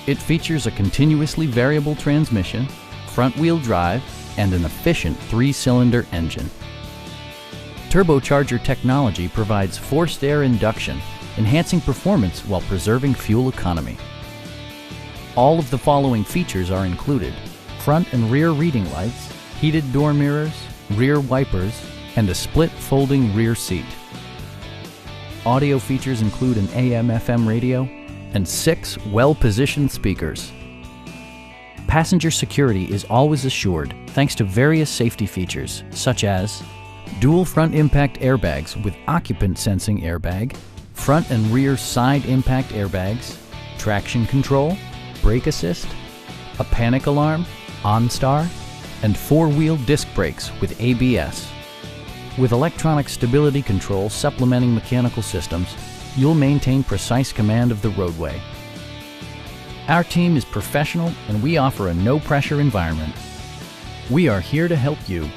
It features a continuously variable transmission, front-wheel drive, and an efficient 3-cylinder engine. Turbocharger technology provides forced air induction, enhancing performance while preserving fuel economy. All of the following features are included: front and rear reading lights, heated door mirrors, rear wipers, and a split folding rear seat. Audio features include an AM/FM radio and 6 well-positioned speakers. Passenger security is always assured thanks to various safety features such as dual front impact airbags with occupant sensing airbag, front and rear side impact airbags, traction control, brake assist, a panic alarm, OnStar, and 4-wheel disc brakes with ABS. With electronic stability control supplementing mechanical systems, you'll maintain precise command of the roadway. Our team is professional and we offer a no-pressure environment. We are here to help you.